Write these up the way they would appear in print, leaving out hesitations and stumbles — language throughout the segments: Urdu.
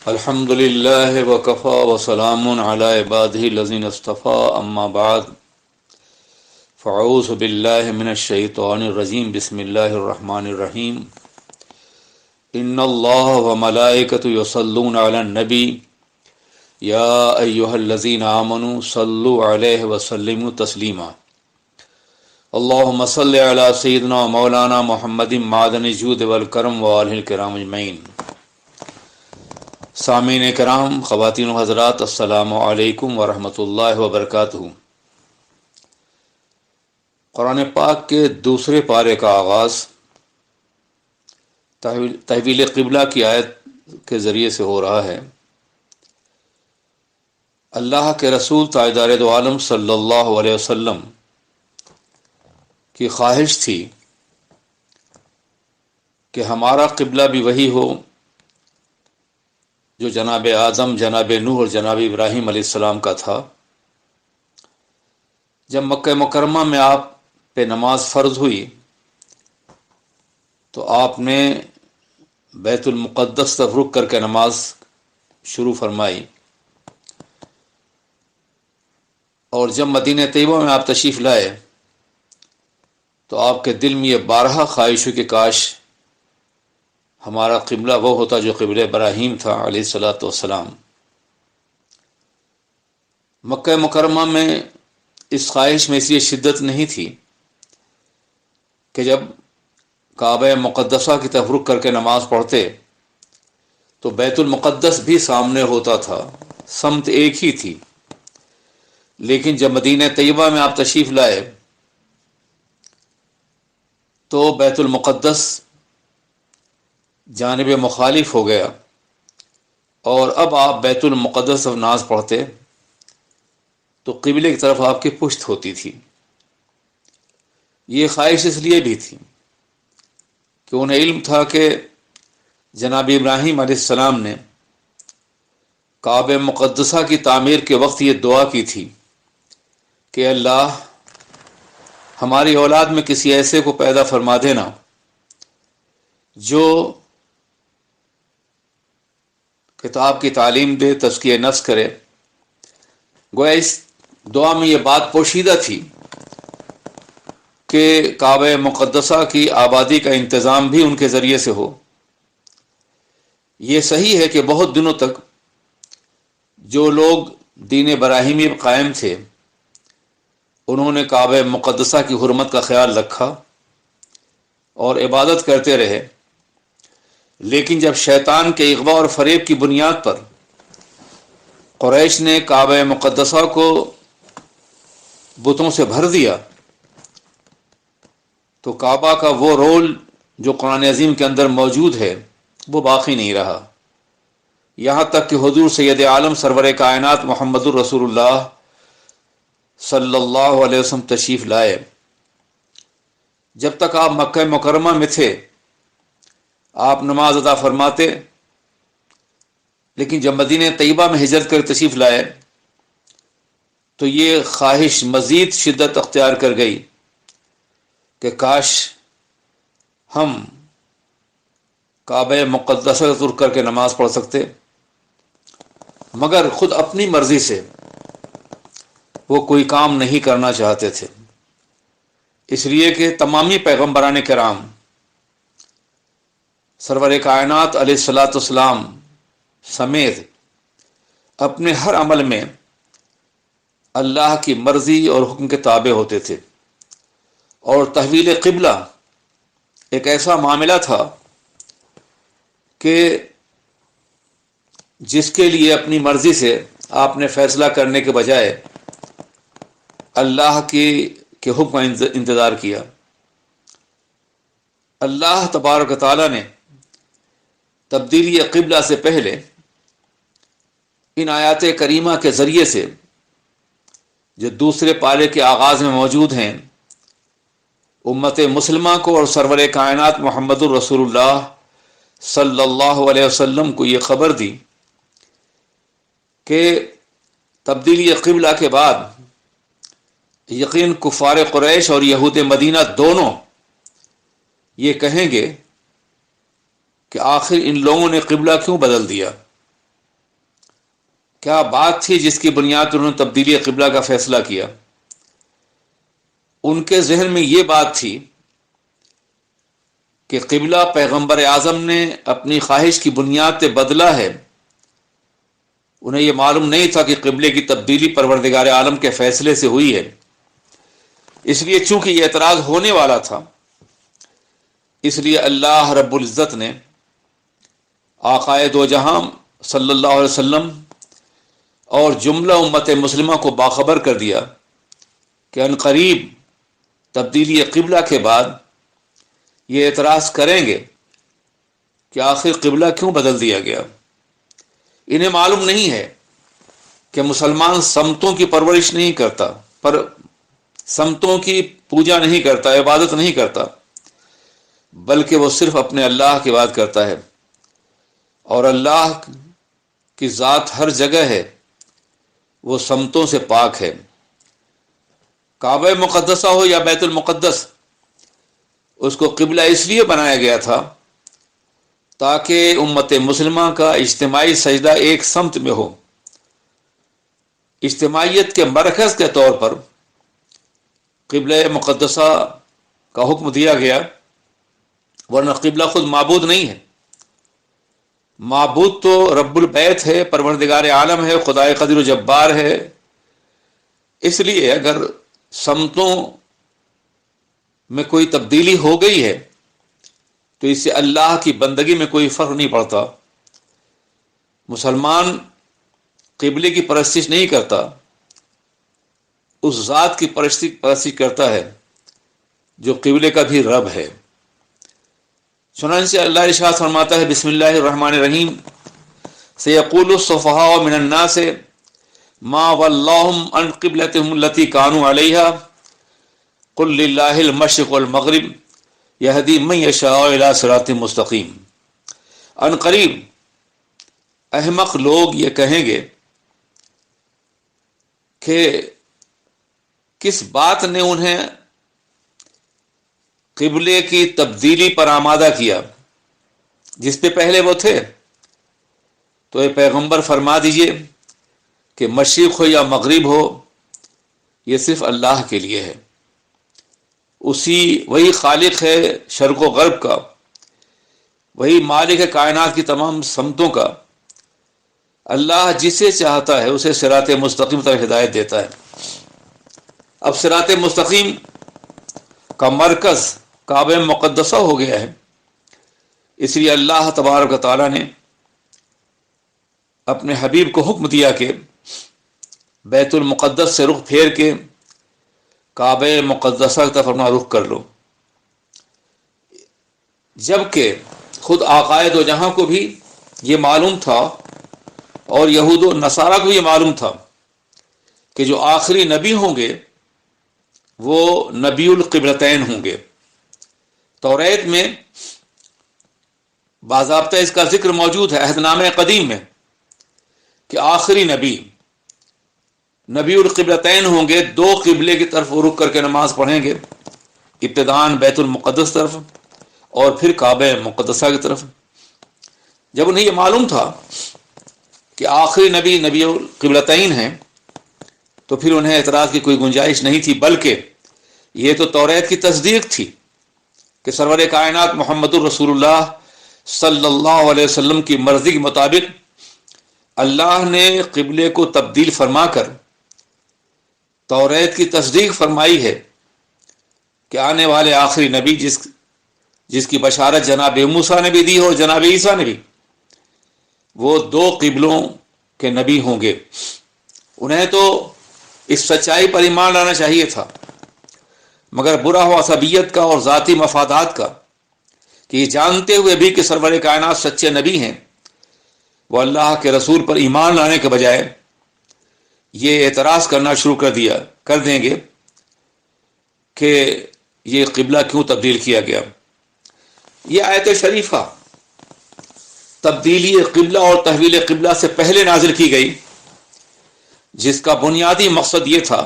الحمد لله وكفى وسلام على عباده الذين اصطفى أما بعد فأعوذ بالله من الشيطان الرجيم بسم الله الرحمن الرحيم إن الله وملائكته يصلون على النبي يا أيها الذين آمنوا صلوا عليه وسلموا تسليما اللهم صل على سيدنا مولانا محمد معدن الجود والكرم وآله الكرام أجمعين۔ سامعین کرام، خواتین و حضرات، السلام علیکم ورحمۃ اللہ وبرکاتہ۔ قرآن پاک کے دوسرے پارے کا آغاز تحویل قبلہ کی آیت کے ذریعے سے ہو رہا ہے۔ اللہ کے رسول تاجدار دو عالم صلی اللہ علیہ وسلم کی خواہش تھی کہ ہمارا قبلہ بھی وہی ہو جو جناب آدم، جناب نوح اور جناب ابراہیم علیہ السلام کا تھا۔ جب مکہ مکرمہ میں آپ پہ نماز فرض ہوئی تو آپ نے بیت المقدس طرف رخ کر کے نماز شروع فرمائی، اور جب مدینہ طیبہ میں آپ تشریف لائے تو آپ کے دل میں یہ بارہا خواہش ہوئی کہ کاش ہمارا قبلہ وہ ہوتا جو قبلہ ابراہیم تھا علیہ الصلاۃ والسلام۔ مکہ مکرمہ میں اس خواہش میں اس لیے شدت نہیں تھی کہ جب کعبہ مقدسہ کی طرف رخ کر کے نماز پڑھتے تو بیت المقدس بھی سامنے ہوتا تھا، سمت ایک ہی تھی۔ لیکن جب مدینہ طیبہ میں آپ تشریف لائے تو بیت المقدس جانب مخالف ہو گیا، اور اب آپ بیت المقدس اور نماز پڑھتے تو قبلے کی طرف آپ کی پشت ہوتی تھی۔ یہ خواہش اس لیے بھی تھی کہ انہیں علم تھا کہ جناب ابراہیم علیہ السلام نے کعبہ مقدسہ کی تعمیر کے وقت یہ دعا کی تھی کہ اللہ ہماری اولاد میں کسی ایسے کو پیدا فرما دینا جو کتاب کی تعلیم دے، تزکیہ نفس کرے۔ گویا اس دعا میں یہ بات پوشیدہ تھی کہ کعبہ مقدسہ کی آبادی کا انتظام بھی ان کے ذریعے سے ہو۔ یہ صحیح ہے کہ بہت دنوں تک جو لوگ دین ابراہیمی قائم تھے انہوں نے کعبہ مقدسہ کی حرمت کا خیال رکھا اور عبادت کرتے رہے، لیکن جب شیطان کے اغوا اور فریب کی بنیاد پر قریش نے کعبہ مقدسہ کو بتوں سے بھر دیا تو کعبہ کا وہ رول جو قرآن عظیم کے اندر موجود ہے وہ باقی نہیں رہا، یہاں تک کہ حضور سید عالم سرور کائنات محمد الرسول اللہ صلی اللہ علیہ وسلم تشریف لائے۔ جب تک آپ مکہ مکرمہ میں تھے آپ نماز ادا فرماتے، لیکن جب مدینہ طیبہ میں ہجرت کر تشریف لائے تو یہ خواہش مزید شدت اختیار کر گئی کہ کاش ہم کعبہ مقدسہ رخ کر کے نماز پڑھ سکتے، مگر خود اپنی مرضی سے وہ کوئی کام نہیں کرنا چاہتے تھے، اس لیے کہ تمامی پیغمبران کرام سرور کائنات علیہ الصلاۃ والسلام سمیت اپنے ہر عمل میں اللہ کی مرضی اور حکم کے تابع ہوتے تھے، اور تحویل قبلہ ایک ایسا معاملہ تھا کہ جس کے لیے اپنی مرضی سے آپ نے فیصلہ کرنے کے بجائے اللہ کے حکم کا انتظار کیا۔ اللہ تبارک و تعالیٰ نے تبدیلی قبلہ سے پہلے ان آیات کریمہ کے ذریعے سے جو دوسرے پارے کے آغاز میں موجود ہیں امت مسلمہ کو اور سرور کائنات محمد الرسول اللہ صلی اللہ علیہ وسلم کو یہ خبر دی کہ تبدیلی قبلہ کے بعد یقین کفار قریش اور یہود مدینہ دونوں یہ کہیں گے کہ آخر ان لوگوں نے قبلہ کیوں بدل دیا، کیا بات تھی جس کی بنیاد پر انہوں نے تبدیلی قبلہ کا فیصلہ کیا؟ ان کے ذہن میں یہ بات تھی کہ قبلہ پیغمبر اعظم نے اپنی خواہش کی بنیاد پہ بدلا ہے. انہیں یہ معلوم نہیں تھا کہ قبلے کی تبدیلی پروردگار عالم کے فیصلے سے ہوئی ہے. اس لیے چونکہ یہ اعتراض ہونے والا تھا، اس لیے اللہ رب العزت نے آقائے دو جہاں صلی اللہ علیہ وسلم اور جملہ امت مسلمہ کو باخبر کر دیا کہ ان قریب تبدیلی قبلہ کے بعد یہ اعتراض کریں گے کہ آخر قبلہ کیوں بدل دیا گیا. انہیں معلوم نہیں ہے کہ مسلمان سمتوں کی پرورش نہیں کرتا، پر سمتوں کی پوجا نہیں کرتا، عبادت نہیں کرتا، بلکہ وہ صرف اپنے اللہ کی بات کرتا ہے. اور اللہ کی ذات ہر جگہ ہے، وہ سمتوں سے پاک ہے. کعبہ مقدسہ ہو یا بیت المقدس، اس کو قبلہ اس لیے بنایا گیا تھا تاکہ امت مسلمہ کا اجتماعی سجدہ ایک سمت میں ہو. اجتماعیت کے مرکز کے طور پر قبلہ مقدسہ کا حکم دیا گیا، ورنہ قبلہ خود معبود نہیں ہے. معبود تو رب البیت ہے، پروردگار عالم ہے، خدائے قدیر و جبار ہے. اس لیے اگر سمتوں میں کوئی تبدیلی ہو گئی ہے تو اس سے اللہ کی بندگی میں کوئی فرق نہیں پڑتا. مسلمان قبلے کی پرستش نہیں کرتا، اس ذات کی پرستش کرتا ہے جو قبلے کا بھی رب ہے. چنانچہ اللہ ارشاد فرماتا ہے، بسم اللہ الرحمن الرحیم، سیقول السفہاء من الناس ما ولاہم عن قبلتہم التی کانوا علیہا قل للہ المشرق والمغرب یہدی من یشاء الی صراط مستقیم. ان قریب احمق لوگ یہ کہیں گے کہ کس بات نے انہیں قبلے کی تبدیلی پر آمادہ کیا جس پہ پہلے وہ تھے. تو اے پیغمبر فرما دیجئے کہ مشرق ہو یا مغرب ہو، یہ صرف اللہ کے لیے ہے. وہی خالق ہے شرق و غرب کا، وہی مالک ہے کائنات کی تمام سمتوں کا. اللہ جسے چاہتا ہے اسے صراط مستقیم طرف ہدایت دیتا ہے. اب صراط مستقیم کا مرکز کعبہ مقدسہ ہو گیا ہے، اس لیے اللہ تبارک و تعالیٰ نے اپنے حبیب کو حکم دیا کہ بیت المقدس سے رخ پھیر کے کعبہ مقدسہ کی طرف اپنا رخ کر لو. جبکہ خود آقائے دو جہاں کو بھی یہ معلوم تھا اور یہود و نصارہ کو یہ معلوم تھا کہ جو آخری نبی ہوں گے وہ نبی القبلتین ہوں گے. توریت میں باضابطہ اس کا ذکر موجود ہے عہد نامہ قدیم میں کہ آخری نبی القبلتین ہوں گے، دو قبلے کی طرف رخ کر کے نماز پڑھیں گے، ابتداءً بیت المقدس طرف اور پھر کعبہ مقدسہ کی طرف. جب انہیں یہ معلوم تھا کہ آخری نبی القبلتین ہیں تو پھر انہیں اعتراض کی کوئی گنجائش نہیں تھی، بلکہ یہ تو توریت کی تصدیق تھی کہ سرور کائنات محمد الرسول اللہ صلی اللہ علیہ وسلم کی مرضی کے مطابق اللہ نے قبلے کو تبدیل فرما کر توریت کی تصدیق فرمائی ہے کہ آنے والے آخری نبی جس کی بشارت جناب موسیٰ نے بھی دی اور جناب عیسیٰ نے بھی، وہ دو قبلوں کے نبی ہوں گے. انہیں تو اس سچائی پر ایمان لانا چاہیے تھا، مگر برا ہوا عصبیت کا اور ذاتی مفادات کا کہ یہ جانتے ہوئے بھی کہ سرور کائنات سچے نبی ہیں، وہ اللہ کے رسول پر ایمان لانے کے بجائے یہ اعتراض کرنا شروع کر دیں گے کہ یہ قبلہ کیوں تبدیل کیا گیا. یہ آیت شریفہ تبدیلی قبلہ اور تحویل قبلہ سے پہلے نازل کی گئی، جس کا بنیادی مقصد یہ تھا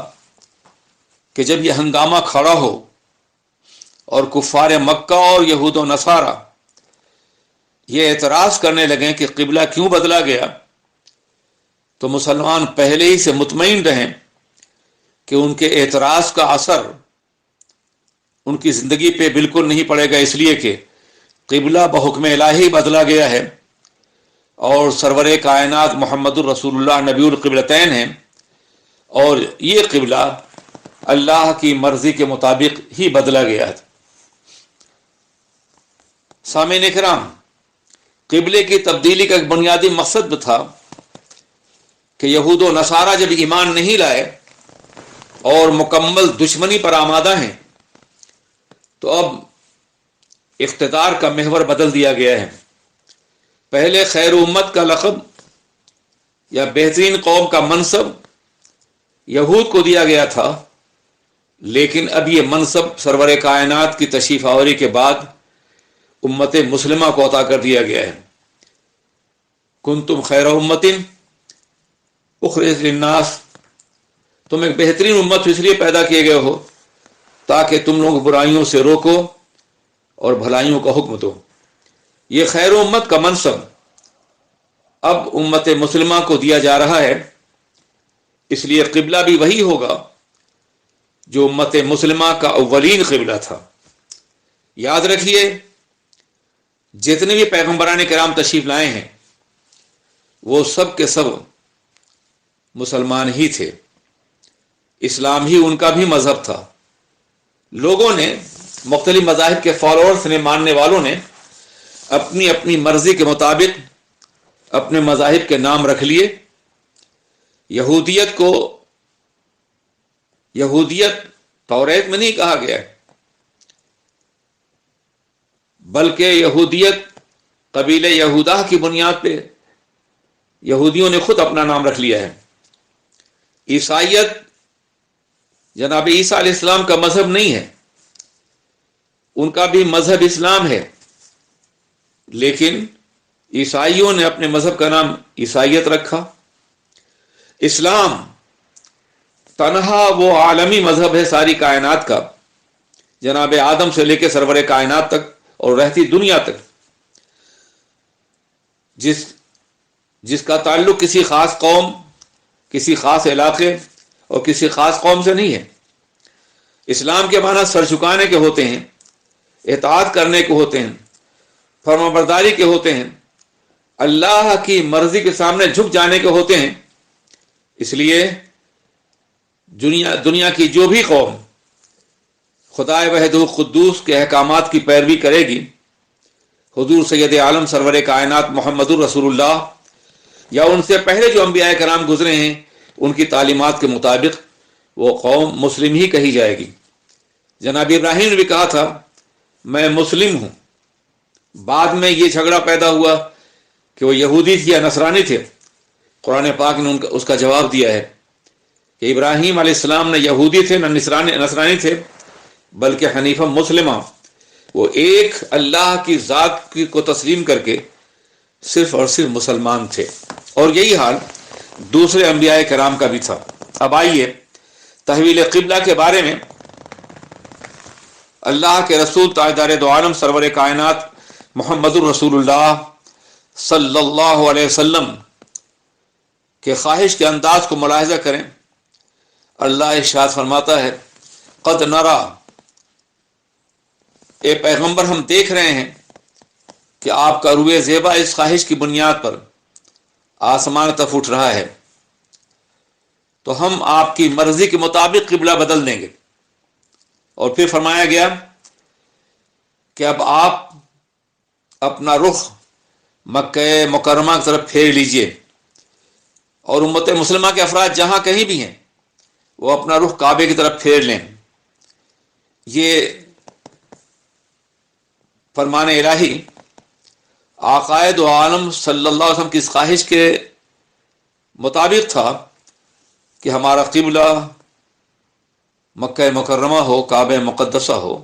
کہ جب یہ ہنگامہ کھڑا ہو اور کفار مکہ اور یہود و نصارہ یہ اعتراض کرنے لگیں کہ قبلہ کیوں بدلا گیا، تو مسلمان پہلے ہی سے مطمئن رہیں کہ ان کے اعتراض کا اثر ان کی زندگی پہ بالکل نہیں پڑے گا، اس لیے کہ قبلہ بحکم الہی بدلا گیا ہے اور سرور کائنات محمد الرسول اللہ نبی القبلتین ہیں، اور یہ قبلہ اللہ کی مرضی کے مطابق ہی بدلا گیا ہے۔ سامعین کرام، قبلے کی تبدیلی کا ایک بنیادی مقصد تھا کہ یہود و نصارہ جب ایمان نہیں لائے اور مکمل دشمنی پر آمادہ ہیں تو اب اقتدار کا محور بدل دیا گیا ہے۔ پہلے خیر امت کا لقب یا بہترین قوم کا منصب یہود کو دیا گیا تھا، لیکن اب یہ منصب سرور کائنات کی تشریف آوری کے بعد امت مسلمہ کو عطا کر دیا گیا ہے۔ کنتم خیر امت اخرجت للناس، تم ایک بہترین امت اس لیے پیدا کیے گئے ہو تاکہ تم لوگ برائیوں سے روکو اور بھلائیوں کا حکم دو۔ یہ خیر امت کا منصب اب امت مسلمہ کو دیا جا رہا ہے، اس لیے قبلہ بھی وہی ہوگا جو امت مسلمہ کا اولین قبلہ تھا۔ یاد رکھیے، جتنے بھی پیغمبران کرام تشریف لائے ہیں وہ سب کے سب مسلمان ہی تھے، اسلام ہی ان کا بھی مذہب تھا۔ لوگوں نے، مختلف مذاہب کے فالوورز نے، ماننے والوں نے اپنی اپنی مرضی کے مطابق اپنے مذاہب کے نام رکھ لیے۔ یہودیت کو یہودیت توریت میں نہیں کہا گیا ہے، بلکہ یہودیت قبیلہ یہودا کی بنیاد پہ یہودیوں نے خود اپنا نام رکھ لیا ہے۔ عیسائیت جناب عیسیٰ علیہ السلام کا مذہب نہیں ہے، ان کا بھی مذہب اسلام ہے، لیکن عیسائیوں نے اپنے مذہب کا نام عیسائیت رکھا۔ اسلام تنہا وہ عالمی مذہب ہے ساری کائنات کا، جناب آدم سے لے کے سرور کائنات تک اور رہتی دنیا تک، جس کا تعلق کسی خاص قوم، کسی خاص علاقے اور کسی خاص قوم سے نہیں ہے۔ اسلام کے معنی سر جھکانے کے ہوتے ہیں، اطاعت کرنے کے ہوتے ہیں، فرمانبرداری کے ہوتے ہیں، اللہ کی مرضی کے سامنے جھک جانے کے ہوتے ہیں۔ اس لیے دنیا کی جو بھی قوم خدائے وحدہ قدوس کے احکامات کی پیروی کرے گی، حضور سید عالم سرور کائنات محمد الرسول اللہ یا ان سے پہلے جو انبیاء کرام گزرے ہیں ان کی تعلیمات کے مطابق وہ قوم مسلم ہی کہی جائے گی۔ جناب ابراہیم نے بھی کہا تھا میں مسلم ہوں۔ بعد میں یہ جھگڑا پیدا ہوا کہ وہ یہودی تھے یا نصرانی تھے۔ قرآن پاک نے اس کا جواب دیا ہے کہ ابراہیم علیہ السلام نہ یہودی تھے نہ نصرانی تھے، بلکہ حنیفہ مسلمہ، وہ ایک اللہ کی ذات کو تسلیم کر کے صرف اور صرف مسلمان تھے، اور یہی حال دوسرے انبیاء کرام کا بھی تھا۔ اب آئیے تحویل قبلہ کے بارے میں اللہ کے رسول تاجدار دو عالم سرور کائنات محمد الرسول اللہ صلی اللہ علیہ وسلم کے خواہش کے انداز کو ملاحظہ کریں۔ اللہ ارشاد فرماتا ہے قد نرا، اے پیغمبر ہم دیکھ رہے ہیں کہ آپ کا روئے زیبا اس خواہش کی بنیاد پر آسمان طرف اٹھ رہا ہے، تو ہم آپ کی مرضی کے مطابق قبلہ بدل دیں گے۔ اور پھر فرمایا گیا کہ اب آپ اپنا رخ مکہ مکرمہ کی طرف پھیر لیجئے، اور امت مسلمہ کے افراد جہاں کہیں بھی ہیں وہ اپنا رخ کعبے کی طرف پھیر لیں۔ یہ فرمان الہی آقائے دو عالم صلی اللہ علیہ وسلم کی اس خواہش کے مطابق تھا کہ ہمارا قبلہ مکہ مکرمہ ہو، کعبہ مقدسہ ہو۔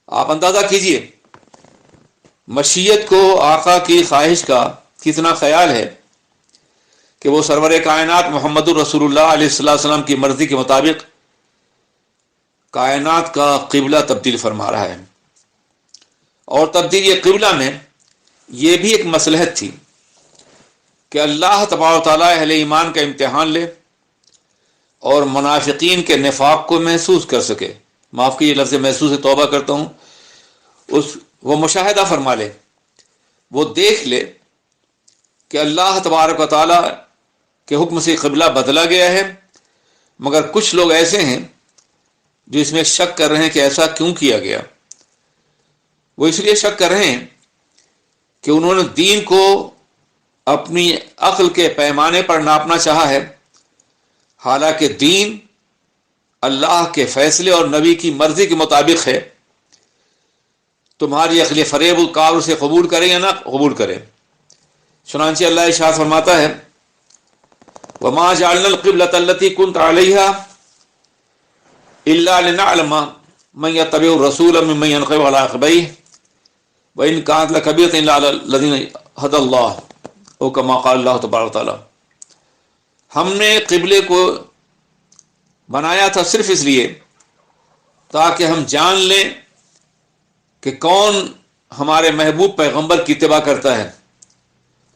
آپ اندازہ کیجئے مشیت کو آقا کی خواہش کا کتنا خیال ہے کہ وہ سرور کائنات محمد الرسول اللہ علیہ السلام کی مرضی کے مطابق کائنات کا قبلہ تبدیل فرما رہا ہے۔ اور تبدیلی قبلہ میں یہ بھی ایک مصلحت تھی کہ اللہ تبارک و تعالیٰ اہل ایمان کا امتحان لے اور منافقین کے نفاق کو محسوس کر سکے. معاف کیجیے لفظ محسوس سے توبہ کرتا ہوں. وہ مشاہدہ فرما لے، وہ دیکھ لے کہ اللہ تبارک و تعالیٰ کے حکم سے قبلہ بدلا گیا ہے، مگر کچھ لوگ ایسے ہیں جو اس میں شک کر رہے ہیں کہ ایسا کیوں کیا گیا. وہ اس لیے شک کر رہے ہیں کہ انہوں نے دین کو اپنی عقل کے پیمانے پر ناپنا چاہا ہے، حالانکہ دین اللہ کے فیصلے اور نبی کی مرضی کے مطابق ہے. تمہاری عقل فریب القار اسے قبول کرے یا نہ قبول کرے. چنانچہ اللہ ارشاد فرماتا ہے وَمَا جَعَلْنَا الْقِبْلَةَ الَّتِي كُنْتَ عَلَيْهَا إِلَّا لِنَعْلَمَ مَن يَتَّبِعُ الرَّسُولَ مِمَّن يَنقَلِبُ عَلَىٰ عَقِبَيْهِ وَإِن كَانَتْ لَكَبِيرَةٌ إِلَّا عَلَى الَّذِينَ هَدَى اللَّهُ او كما قال اللہ تبارک و تعالیٰ. ہم نے قبلے کو بنایا تھا صرف اس لیے تاکہ ہم جان لیں کہ کون ہمارے محبوب پیغمبر کی اتباع کرتا ہے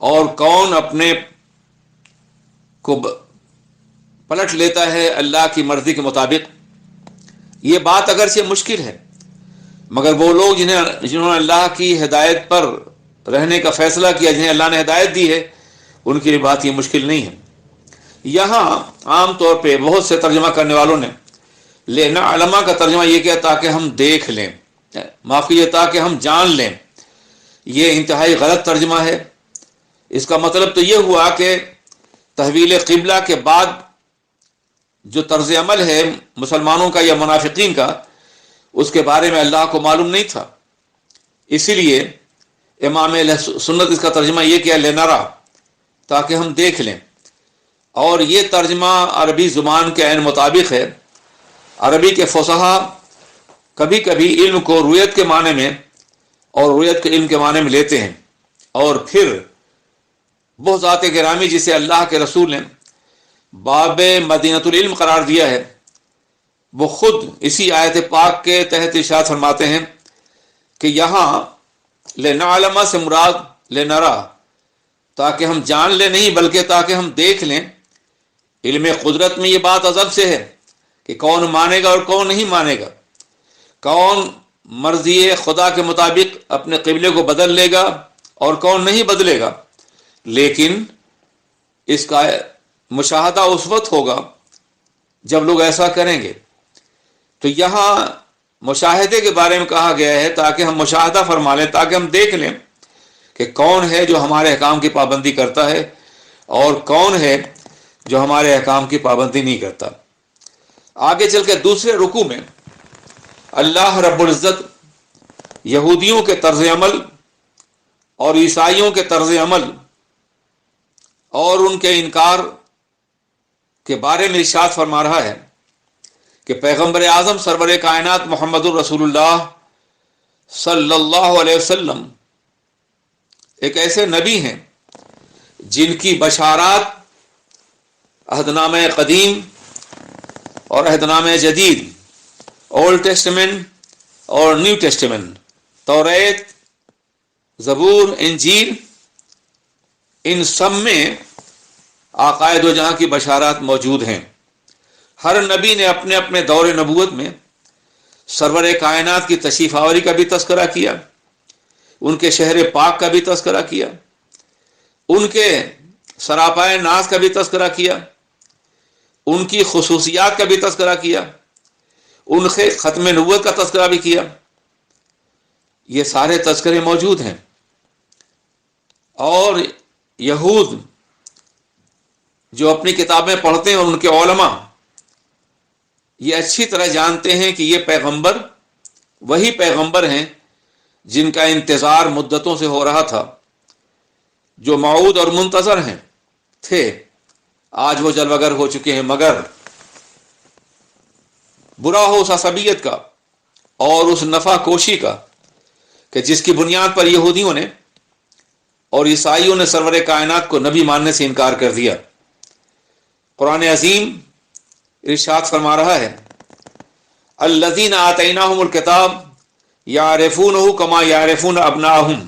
اور کون اپنے کو پلٹ لیتا ہے اللہ کی مرضی کے مطابق. یہ بات اگرچہ مشکل ہے، مگر وہ لوگ جنہوں نے اللہ کی ہدایت پر رہنے کا فیصلہ کیا، جنہیں اللہ نے ہدایت دی ہے، ان کے لیے بات یہ مشکل نہیں ہے. یہاں عام طور پہ بہت سے ترجمہ کرنے والوں نے لینا علماء کا ترجمہ یہ کیا تاکہ ہم دیکھ لیں، معاف کیجیے تاکہ ہم جان لیں. یہ انتہائی غلط ترجمہ ہے. اس کا مطلب تو یہ ہوا کہ تحویل قبلہ کے بعد جو طرز عمل ہے مسلمانوں کا یا منافقین کا، اس کے بارے میں اللہ کو معلوم نہیں تھا. اسی لیے امام اہل سنت اس کا ترجمہ یہ کیا لنرا، تاکہ ہم دیکھ لیں. اور یہ ترجمہ عربی زبان کے عین مطابق ہے. عربی کے فصحاء کبھی کبھی علم کو رویت کے معنی میں اور رویت کے علم کے معنی میں لیتے ہیں، اور پھر وہ ذات گرامی جسے اللہ کے رسول نے باب مدینۃ العلم قرار دیا ہے، وہ خود اسی آیت پاک کے تحت ارشاد فرماتے ہیں کہ یہاں لنعلم سے مراد لنرا، تاکہ ہم جان لیں نہیں بلکہ تاکہ ہم دیکھ لیں. علم قدرت میں یہ بات ازل سے ہے کہ کون مانے گا اور کون نہیں مانے گا، کون مرضی خدا کے مطابق اپنے قبلے کو بدل لے گا اور کون نہیں بدلے گا. لیکن اس کا مشاہدہ اس وقت ہوگا جب لوگ ایسا کریں گے. تو یہاں مشاہدے کے بارے میں کہا گیا ہے تاکہ ہم مشاہدہ فرما لیں، تاکہ ہم دیکھ لیں کہ کون ہے جو ہمارے احکام کی پابندی کرتا ہے اور کون ہے جو ہمارے احکام کی پابندی نہیں کرتا. آگے چل کے دوسرے رکوع میں اللہ رب العزت یہودیوں کے طرز عمل اور عیسائیوں کے طرز عمل اور ان کے انکار کے بارے میں ارشاد فرما رہا ہے کہ پیغمبر اعظم سرور کائنات محمد الرسول اللہ صلی اللہ علیہ وسلم ایک ایسے نبی ہیں جن کی بشارات عہد نامہ قدیم اور عہد نامہ جدید، اولڈ ٹیسٹمنٹ اور نیو ٹیسٹمنٹ، توریت، زبور، انجیل، ان سب میں عقائد و جہاں کی بشارات موجود ہیں. ہر نبی نے اپنے اپنے دور نبوت میں سرور کائنات کی تشریف آوری کا بھی تذکرہ کیا، ان کے شہر پاک کا بھی تذکرہ کیا، ان کے سراپائے ناز کا بھی تذکرہ کیا، ان کی خصوصیات کا بھی تذکرہ کیا، ان کے ختم نبوت کا تذکرہ بھی کیا. یہ سارے تذکرے موجود ہیں. اور یہود جو اپنی کتابیں پڑھتے ہیں اور ان کے علماء یہ اچھی طرح جانتے ہیں کہ یہ پیغمبر وہی پیغمبر ہیں جن کا انتظار مدتوں سے ہو رہا تھا، جو موعود اور منتظر تھے. آج وہ جلوگر ہو چکے ہیں، مگر برا ہو اس عصبیت کا اور اس نفع کوشی کا کہ جس کی بنیاد پر یہودیوں نے اور عیسائیوں نے سرور کائنات کو نبی ماننے سے انکار کر دیا. قرآن عظیم ارشاد فرما رہا ہے الذین آتیناہم الکتاب یعرفونہ کما یعرفون ابناءہم،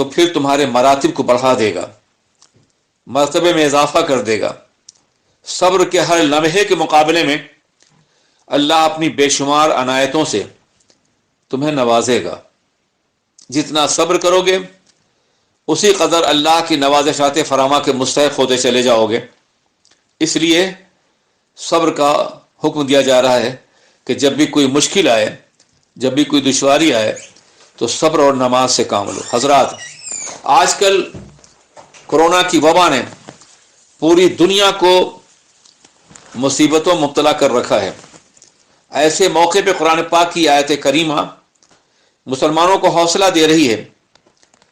تو پھر تمہارے مراتب کو بڑھا دے گا، مرتبے میں اضافہ کر دے گا۔ صبر کے ہر لمحے کے مقابلے میں اللہ اپنی بے شمار عنایتوں سے تمہیں نوازے گا۔ جتنا صبر کرو گے اسی قدر اللہ کی نوازشات فراوان کے مستحق ہوتے چلے جاؤ گے۔ اس لیے صبر کا حکم دیا جا رہا ہے کہ جب بھی کوئی مشکل آئے، جب بھی کوئی دشواری آئے تو صبر اور نماز سے کام لو۔ حضرات، آج کل کورونا کی وبا نے پوری دنیا کو مصیبتوں مبتلا کر رکھا ہے۔ ایسے موقع پہ قرآن پاک کی آیت کریمہ مسلمانوں کو حوصلہ دے رہی ہے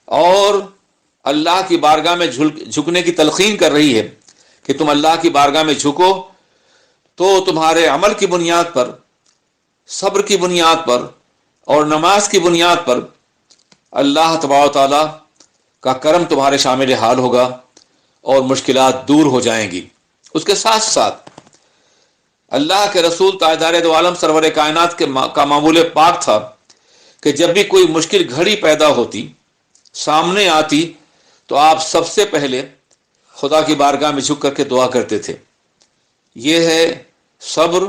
اور اللہ کی بارگاہ میں جھکنے کی تلقین کر رہی ہے کہ تم اللہ کی بارگاہ میں جھکو تو تمہارے عمل کی بنیاد پر، صبر کی بنیاد پر اور نماز کی بنیاد پر اللہ تبارک و تعالیٰ کا کرم تمہارے شامل حال ہوگا اور مشکلات دور ہو جائیں گی۔ اس کے ساتھ ساتھ اللہ کے رسول تاجدار دو عالم سرور کائنات کا معمول پاک تھا کہ جب بھی کوئی مشکل گھڑی پیدا ہوتی، سامنے آتی، تو آپ سب سے پہلے خدا کی بارگاہ میں جھک کر کے دعا کرتے تھے۔ یہ ہے صبر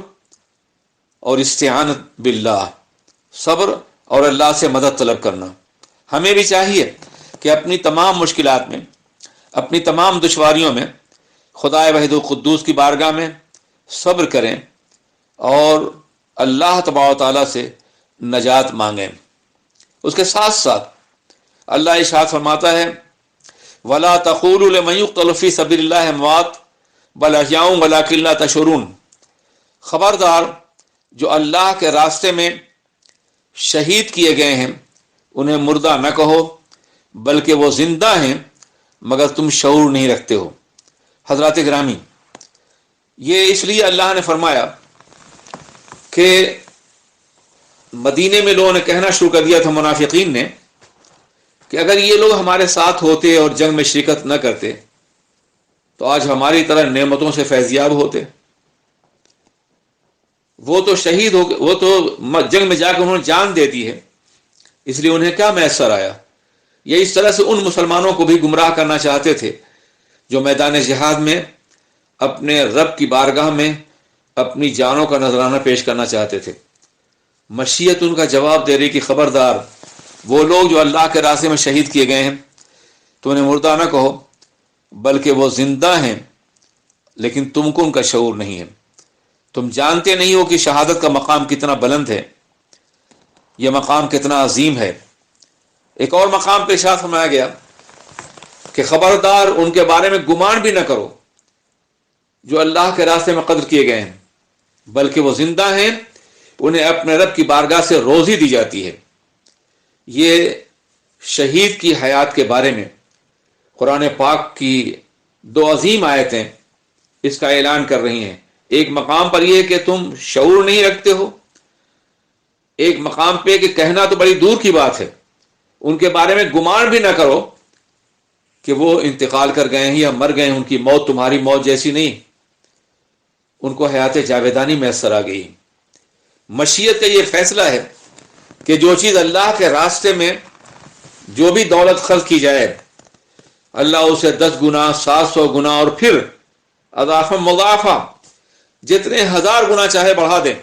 اور استعانت باللہ، صبر اور اللہ سے مدد طلب کرنا۔ ہمیں بھی چاہیے کہ اپنی تمام مشکلات میں، اپنی تمام دشواریوں میں خدا وحید القدوس کی بارگاہ میں صبر کریں اور اللہ تبارک و تعالیٰ سے نجات مانگیں۔ اس کے ساتھ ساتھ اللہ ارشاد فرماتا ہے وَلَا تَقُولُوا لِمَن يُقْتَلُ فِي سَبِيلِ اللَّهِ أَمْوَاتٌ بَلْ أَحْيَاءٌ وَلَٰكِن لَا تَشْعُرُونَ۔ خبردار، جو اللہ کے راستے میں شہید کیے گئے ہیں انہیں مردہ نہ کہو، بلکہ وہ زندہ ہیں مگر تم شعور نہیں رکھتے ہو۔ حضرات گرامی، یہ اس لیے اللہ نے فرمایا کہ مدینے میں لوگوں نے کہنا شروع کر دیا تھا، منافقین نے، کہ اگر یہ لوگ ہمارے ساتھ ہوتے اور جنگ میں شرکت نہ کرتے تو آج ہماری طرح نعمتوں سے فیضیاب ہوتے۔ وہ تو شہید ہو گئے، وہ تو جنگ میں جا کے انہوں نے جان دے دی ہے، اس لیے انہیں کیا میسر آیا؟ یہ اس طرح سے ان مسلمانوں کو بھی گمراہ کرنا چاہتے تھے جو میدان جہاد میں اپنے رب کی بارگاہ میں اپنی جانوں کا نذرانہ پیش کرنا چاہتے تھے۔ مشیت ان کا جواب دے رہی کہ خبردار، وہ لوگ جو اللہ کے راستے میں شہید کیے گئے ہیں تو انہیں مردہ نہ کہو، بلکہ وہ زندہ ہیں، لیکن تم کو ان کا شعور نہیں ہے۔ تم جانتے نہیں ہو کہ شہادت کا مقام کتنا بلند ہے، یہ مقام کتنا عظیم ہے۔ ایک اور مقام پہ ارشاد فرمایا گیا کہ خبردار، ان کے بارے میں گمان بھی نہ کرو جو اللہ کے راستے میں قتل کیے گئے ہیں، بلکہ وہ زندہ ہیں، انہیں اپنے رب کی بارگاہ سے روزی دی جاتی ہے۔ یہ شہید کی حیات کے بارے میں قرآن پاک کی دو عظیم آیتیں اس کا اعلان کر رہی ہیں۔ ایک مقام پر یہ کہ تم شعور نہیں رکھتے ہو، ایک مقام پہ کہ کہنا تو بڑی دور کی بات ہے، ان کے بارے میں گمان بھی نہ کرو کہ وہ انتقال کر گئے ہیں یا مر گئے ہیں، ان کی موت تمہاری موت جیسی نہیں، ان کو حیات جاویدانی میسر آ گئی۔ مشیت کا یہ فیصلہ ہے کہ جو چیز اللہ کے راستے میں جو بھی دولت خرچ کی جائے، اللہ اسے 10 گنا، 700 گنا اور پھر اضافہ مضاعفہ جتنے 1000 گنا چاہے بڑھا دیں۔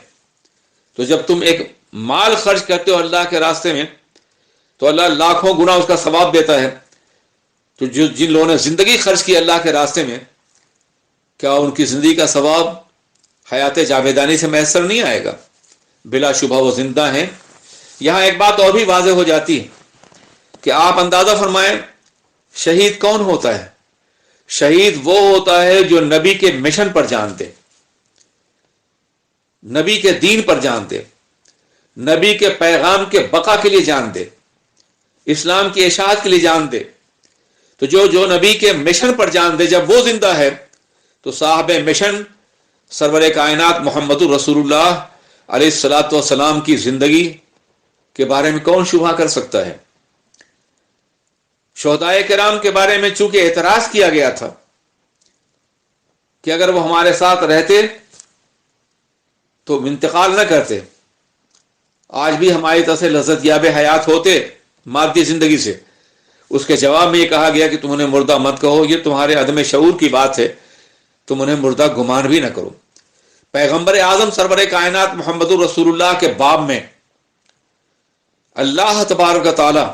تو جب تم ایک مال خرچ کرتے ہو اللہ کے راستے میں تو اللہ لاکھوں گنا اس کا ثواب دیتا ہے۔ تو جن لوگوں نے زندگی خرچ کی اللہ کے راستے میں، کیا ان کی زندگی کا ثواب حیات جاویدانی سے میسر نہیں آئے گا؟ بلا شبہ وہ زندہ ہیں۔ یہاں ایک بات اور بھی واضح ہو جاتی ہے کہ آپ اندازہ فرمائیں شہید کون ہوتا ہے؟ شہید وہ ہوتا ہے جو نبی کے مشن پر جان دے، نبی کے دین پر جان دے، نبی کے پیغام کے بقا کے لیے جان دے، اسلام کی اشاعت کے لیے جان دے۔ تو جو نبی کے مشن پر جان دے، جب وہ زندہ ہے تو صاحب مشن سرور کائنات محمد الرسول اللہ علیہ الصلاۃ والسلام کی زندگی کے بارے میں کون شبہ کر سکتا ہے؟ شہدائے کرام کے بارے میں چونکہ اعتراض کیا گیا تھا کہ اگر وہ ہمارے ساتھ رہتے تو انتقال نہ کرتے، آج بھی ہماری طرف سے لذت یاب حیات ہوتے مادی زندگی سے، اس کے جواب میں یہ کہا گیا کہ تم انہیں مردہ مت کہو، یہ تمہارے عدم شعور کی بات ہے، تم انہیں مردہ گمان بھی نہ کرو۔ پیغمبر اعظم سرور کائنات محمد الرسول اللہ کے باب میں اللہ تبارک و تعالی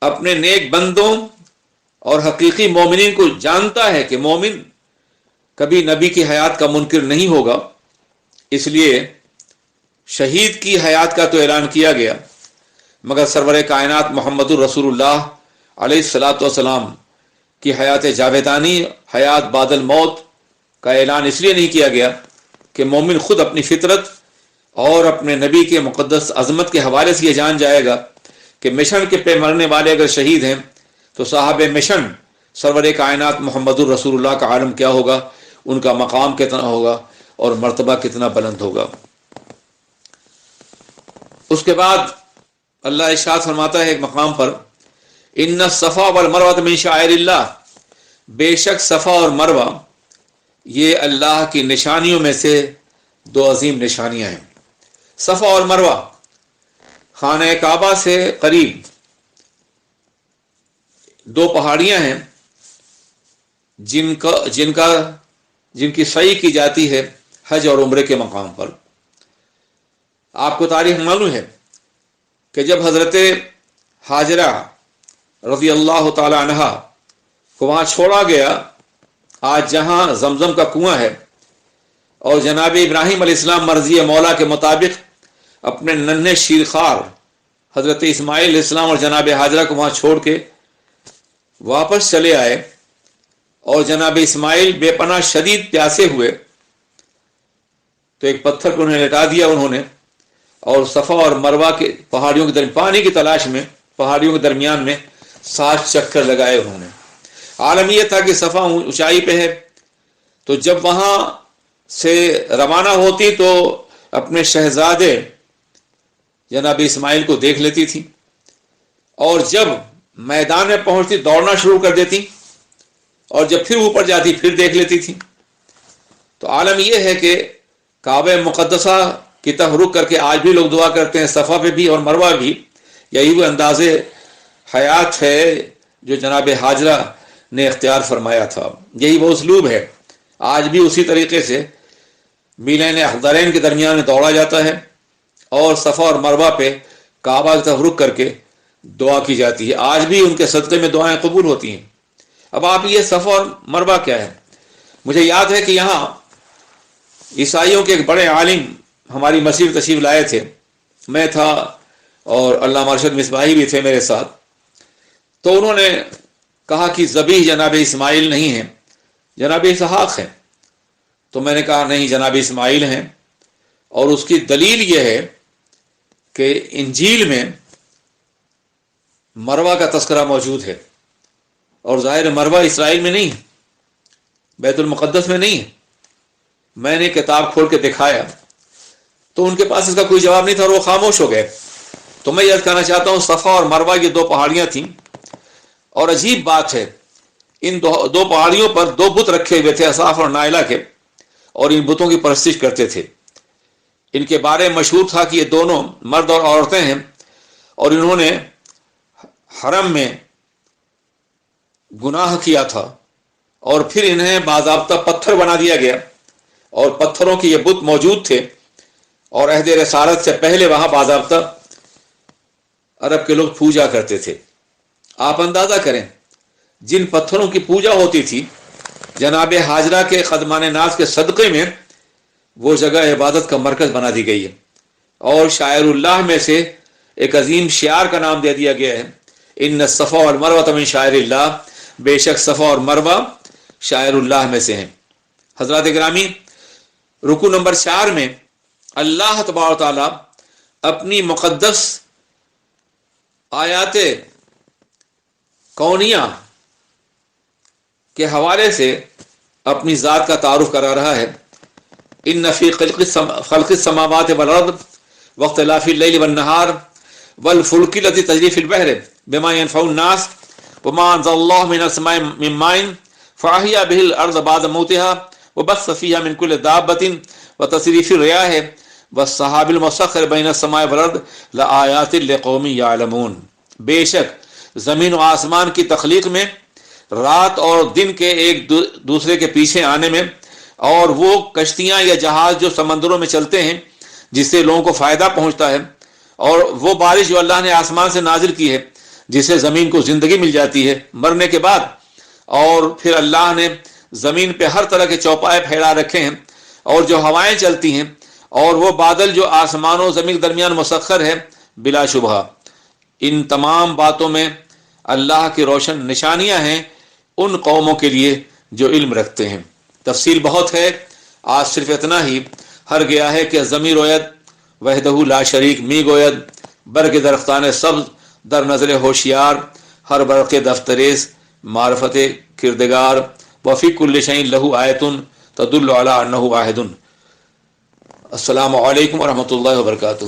اپنے نیک بندوں اور حقیقی مومنین کو جانتا ہے کہ مومن کبھی نبی کی حیات کا منکر نہیں ہوگا، اس لیے شہید کی حیات کا تو اعلان کیا گیا، مگر سرور کائنات محمد الرسول اللہ علیہ الصلاۃ والسلام کی حیات جاویدانی، حیات بعد الموت کا اعلان اس لیے نہیں کیا گیا کہ مومن خود اپنی فطرت اور اپنے نبی کے مقدس عظمت کے حوالے سے یہ جان جائے گا کہ مشن کے پہ مرنے والے اگر شہید ہیں تو صاحب مشن سرور کائنات محمد الرسول اللہ کا عالم کیا ہوگا، ان کا مقام کتنا ہوگا اور مرتبہ کتنا بلند ہوگا۔ اس کے بعد اللہ ارشاد فرماتا ہے ایک مقام پر، ان الصفا والمروہ من شعائر اللہ، بے شک صفا اور مروہ یہ اللہ کی نشانیوں میں سے دو عظیم نشانیاں ہیں۔ صفا اور مروہ خانہ کعبہ سے قریب دو پہاڑیاں ہیں جن کی سعی کی جاتی ہے حج اور عمرے کے مقام پر۔ آپ کو تاریخ معلوم ہے کہ جب حضرت ہاجرہ رضی اللہ تعالی عنہ کو وہاں چھوڑا گیا، آج جہاں زمزم کا کنواں ہے، اور جناب ابراہیم علیہ السلام مرضی مولا کے مطابق اپنے ننھے شیرخوار حضرت اسماعیل علیہ السلام اور جناب ہاجرہ کو وہاں چھوڑ کے واپس چلے آئے، اور جناب اسماعیل بے پناہ شدید پیاسے ہوئے تو ایک پتھر کو انہیں لٹا دیا انہوں نے، اور صفا اور مروہ کے پہاڑیوں کے درمیان پانی کی تلاش میں پہاڑیوں کے درمیان میں 7 چکر لگائے انہوں نے۔ عالم یہ تھا کہ صفا اونچائی پہ ہے، تو جب وہاں سے روانہ ہوتی تو اپنے شہزادے جناب اسماعیل کو دیکھ لیتی تھی، اور جب میدان میں پہنچتی دوڑنا شروع کر دیتی، اور جب پھر اوپر جاتی پھر دیکھ لیتی تھی۔ تو عالم یہ ہے کہ کعبہ مقدسہ کی طرف رخ کر کے آج بھی لوگ دعا کرتے ہیں، صفا پہ بھی اور مروہ بھی۔ یہی وہ انداز حیات ہے جو جناب ہاجرہ نے اختیار فرمایا تھا، یہی وہ اسلوب ہے۔ آج بھی اسی طریقے سے میلین اخضرین کے درمیان میں دوڑا جاتا ہے، اور صفا اور مروہ پہ کعبہ کی طرف رخ کر کے دعا کی جاتی ہے۔ آج بھی ان کے صدقے میں دعائیں قبول ہوتی ہیں۔ اب آپ یہ صفا اور مروہ کیا ہے؟ مجھے یاد ہے کہ یہاں عیسائیوں کے ایک بڑے عالم ہماری مسجد تشریف لائے تھے، میں تھا اور علامہ ارشد مصباحی بھی تھے میرے ساتھ۔ تو انہوں نے کہا کہ ذبیح جناب اسماعیل نہیں ہیں، جناب اسحاق ہیں۔ تو میں نے کہا نہیں، جناب اسماعیل ہیں، اور اس کی دلیل یہ ہے کہ انجیل میں مروہ کا تذکرہ موجود ہے، اور ظاہر مروہ اسرائیل میں نہیں ہے، بیت المقدس میں نہیں ہے۔ میں نے کتاب کھول کے دکھایا تو ان کے پاس اس کا کوئی جواب نہیں تھا، اور وہ خاموش ہو گئے۔ تو میں یہ کہنا چاہتا ہوں، صفا اور مروہ یہ دو پہاڑیاں تھیں، اور عجیب بات ہے ان دو پہاڑیوں پر 2 بت رکھے ہوئے تھے، اصاف اور نائلہ کے، اور ان بتوں کی پرستش کرتے تھے۔ ان کے بارے میں مشہور تھا کہ یہ دونوں مرد اور عورتیں ہیں، اور انہوں نے حرم میں گناہ کیا تھا، اور پھر انہیں باضابطہ پتھر بنا دیا گیا، اور پتھروں کے یہ بت موجود تھے، اور عہد رسالت سے پہلے وہاں باضابطہ عرب کے لوگ پوجا کرتے تھے۔ آپ اندازہ کریں جن پتھروں کی پوجا ہوتی تھی، جناب ہاجرہ کے قدمان ناز کے صدقے میں وہ جگہ عبادت کا مرکز بنا دی گئی ہے، اور شاعر اللہ میں سے ایک عظیم شعار کا نام دے دیا گیا ہے، ان الصفا والمروہ من شاعر اللہ، بے شک صفا اور مروہ شاعر اللہ میں سے ہیں۔ حضرات گرامی، رکوع نمبر 4 میں اللہ تبارک و تعالی اپنی مقدس آیات کونیہ کے حوالے سے اپنی ذات کا تعارف کرا رہا ہے۔ ان فی خلق السماوات والارض واختلاف اللیل والنہار والفلک التي تجری فی البحر بما ينفع الناس وما انزل اللہ من السماء من ماء فاحیا به الارض بعد موتها وبث فيها من كل دابة وتصريف الرياح والسحاب المسخر بين السماء والارض لآیات لقوم یعلمون۔ بے شک زمین و آسمان کی تخلیق میں، رات اور دن کے ایک دوسرے کے پیچھے آنے میں، اور وہ کشتیاں یا جہاز جو سمندروں میں چلتے ہیں جس سے لوگوں کو فائدہ پہنچتا ہے، اور وہ بارش جو اللہ نے آسمان سے نازل کی ہے جس سے زمین کو زندگی مل جاتی ہے مرنے کے بعد، اور پھر اللہ نے زمین پہ ہر طرح کے چوپائے پھیلا رکھے ہیں، اور جو ہوائیں چلتی ہیں، اور وہ بادل جو آسمان و زمین کے درمیان مسخر ہے، بلا شبہ ان تمام باتوں میں اللہ کی روشن نشانیاں ہیں ان قوموں کے لیے جو علم رکھتے ہیں۔ تفصیل بہت ہے، آج صرف اتنا ہی ہر گیا ہے کہ زمین روید وحدہ لا شریک می گوید، برگ درختان سبز در نظر ہوشیار، ہر برق دفتریز معرفت کردگار، وفی کل شیء لہ آیۃ تدل علی انہ واحد۔ السلام علیکم ورحمۃ اللہ وبرکاتہ۔